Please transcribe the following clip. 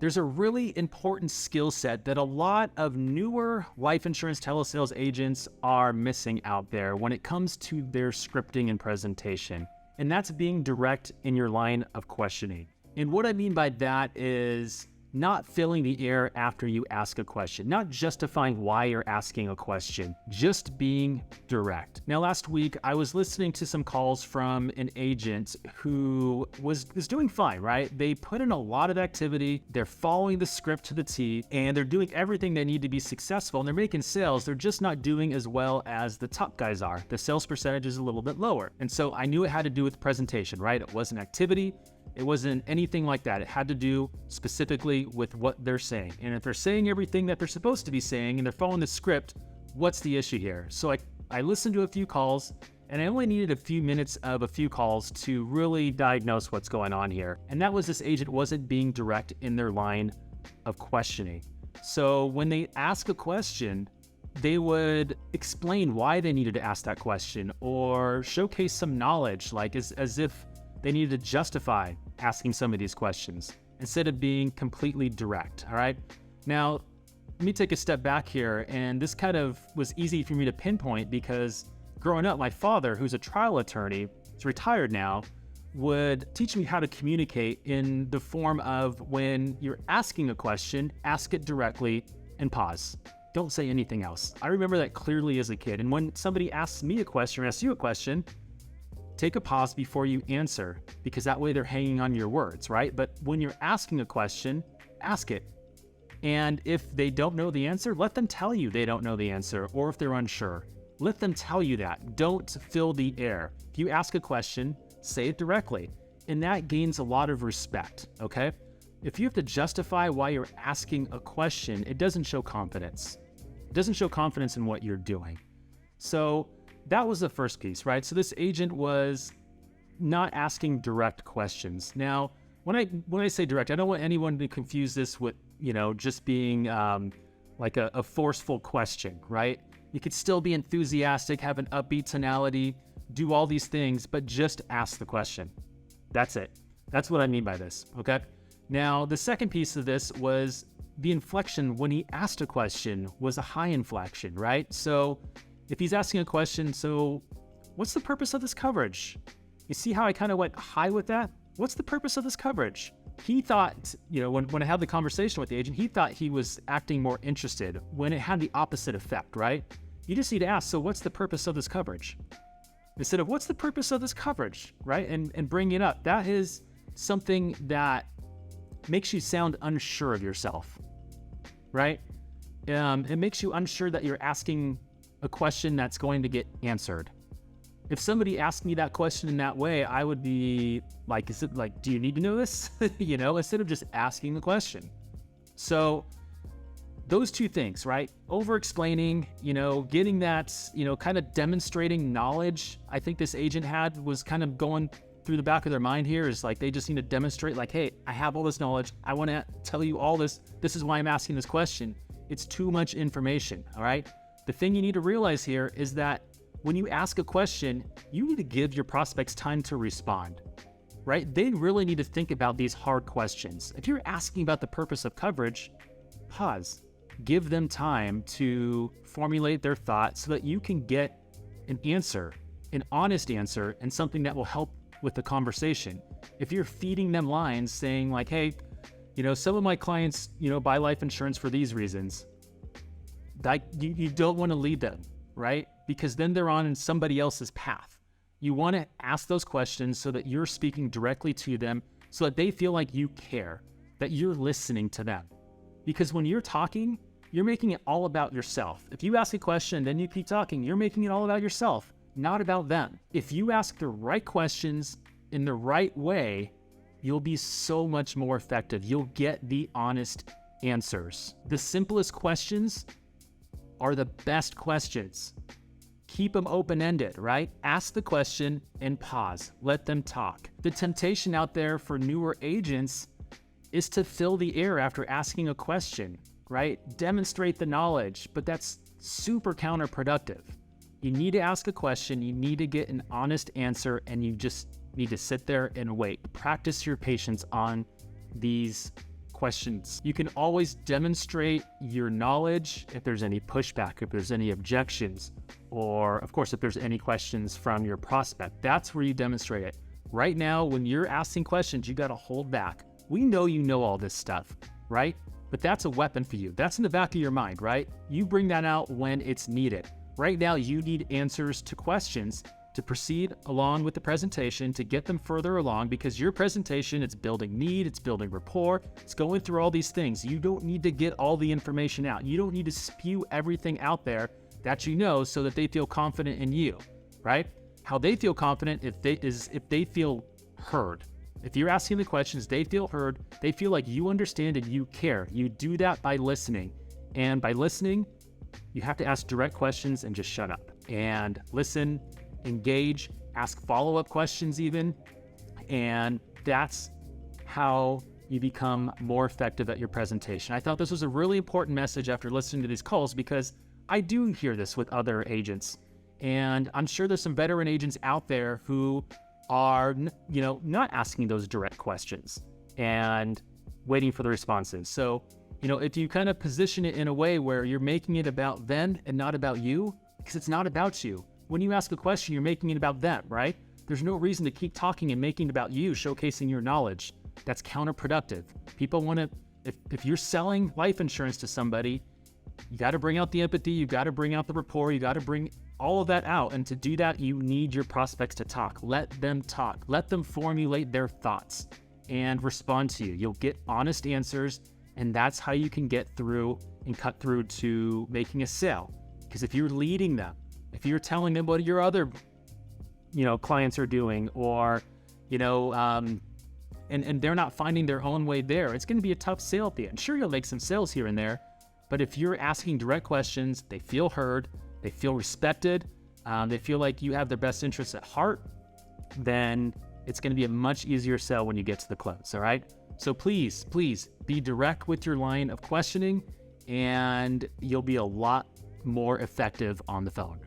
There's a really important skill set that a lot of newer life insurance telesales agents are missing out there when it comes to their scripting and presentation, and that's being direct in your line of questioning. And what I mean by that is not filling the air after you ask a question, not justifying why you're asking a question, just being direct. Now, last week, I was listening to some calls from an agent who was doing fine, right? They put in a lot of activity, they're following the script to the T, and they're doing everything they need to be successful, and they're making sales. They're just not doing as well as the top guys are. The sales percentage is a little bit lower. And so I knew it had to do with presentation, right? It wasn't activity. It wasn't anything like that. It had to do specifically with what they're saying. And if they're saying everything that they're supposed to be saying and they're following the script, what's the issue here? So I listened to a few calls, and I only needed a few minutes of a few calls to really diagnose what's going on here. And that was this agent wasn't being direct in their line of questioning. So when they ask a question, they would explain why they needed to ask that question or showcase some knowledge, like as if they needed to justify asking some of these questions instead of being completely direct, all right? Now, let me take a step back here, and this kind of was easy for me to pinpoint because growing up, my father, who's a trial attorney, is retired now, would teach me how to communicate in the form of when you're asking a question, ask it directly and pause. Don't say anything else. I remember that clearly as a kid, and when somebody asks me a question or asks you a question, take a pause before you answer, because that way they're hanging on your words, right? But when you're asking a question, ask it. And if they don't know the answer, let them tell you they don't know the answer, or if they're unsure, let them tell you that. Don't fill the air. If you ask a question, say it directly, and that gains a lot of respect, okay? If you have to justify why you're asking a question, it doesn't show confidence. It doesn't show confidence in what you're doing. So that was the first piece, right? So this agent was not asking direct questions. Now, when I say direct, I don't want anyone to confuse this with, just being like a forceful question, right? You could still be enthusiastic, have an upbeat tonality, do all these things, but just ask the question. That's it. That's what I mean by this, okay? Now, the second piece of this was the inflection when he asked a question was a high inflection, right? So if he's asking a question, so what's the purpose of this coverage? You see how I kind of went high with that? What's the purpose of this coverage? He thought, when I had the conversation with the agent, he thought he was acting more interested when it had the opposite effect, right? You just need to ask, so what's the purpose of this coverage? Instead of what's the purpose of this coverage, right? And bring it up. That is something that makes you sound unsure of yourself, right? It makes you unsure that you're asking a question that's going to get answered. If somebody asked me that question in that way, I would be like, is it like, do you need to know this? Instead of just asking the question. So those two things, right? Over-explaining, getting that, kind of demonstrating knowledge. I think this agent was kind of going through the back of their mind here is like, they just need to demonstrate like, hey, I have all this knowledge. I want to tell you all this. This is why I'm asking this question. It's too much information, all right? The thing you need to realize here is that when you ask a question, you need to give your prospects time to respond, right? They really need to think about these hard questions. If you're asking about the purpose of coverage, pause. Give them time to formulate their thoughts so that you can get an answer, an honest answer, and something that will help with the conversation. If you're feeding them lines saying like, hey, some of my clients, buy life insurance for these reasons, you don't want to lead them, right? Because then they're on somebody else's path. You want to ask those questions so that you're speaking directly to them so that they feel like you care, that you're listening to them. Because when you're talking, you're making it all about yourself. If you ask a question, then you keep talking, you're making it all about yourself, not about them. If you ask the right questions in the right way, you'll be so much more effective. You'll get the honest answers. The simplest questions are the best questions. Keep them open-ended, right? Ask the question and pause. Let them talk. The temptation out there for newer agents is to fill the air after asking a question, right? Demonstrate the knowledge, but that's super counterproductive. You need to ask a question, you need to get an honest answer, and you just need to sit there and wait. Practice your patience on these questions. You can always demonstrate your knowledge if there's any pushback, if there's any objections, or of course, if there's any questions from your prospect. That's where you demonstrate it. Right now, when you're asking questions, you got to hold back. We know you know all this stuff, right? But that's a weapon for you. That's in the back of your mind, right? You bring that out when it's needed. Right now, you need answers to questions to proceed along with the presentation, to get them further along, because your presentation, it's building need, it's building rapport, it's going through all these things. You don't need to get all the information out. You don't need to spew everything out there that you know so that they feel confident in you, right? How they feel confident if they feel heard. If you're asking the questions, they feel heard, they feel like you understand and you care. You do that by listening. And by listening, you have to ask direct questions and just shut up. And listen, engage, ask follow-up questions even. And that's how you become more effective at your presentation. I thought this was a really important message after listening to these calls, because I do hear this with other agents. And I'm sure there's some veteran agents out there who are, not asking those direct questions and waiting for the responses. So, if you kind of position it in a way where you're making it about them and not about you, because it's not about you. When you ask a question, you're making it about them, right? There's no reason to keep talking and making it about you, showcasing your knowledge. That's counterproductive. People want to, if you're selling life insurance to somebody, you got to bring out the empathy, you got to bring out the rapport, you got to bring all of that out. And to do that, you need your prospects to talk. Let them talk. Let them formulate their thoughts and respond to you. You'll get honest answers, and that's how you can get through and cut through to making a sale. Because if you're leading them, if you're telling them what your other, clients are doing, or, and they're not finding their own way there, it's going to be a tough sale at the end. Sure, you'll make some sales here and there, but if you're asking direct questions, they feel heard, they feel respected, they feel like you have their best interests at heart, then it's going to be a much easier sell when you get to the close, all right? So please be direct with your line of questioning, and you'll be a lot more effective on the phone.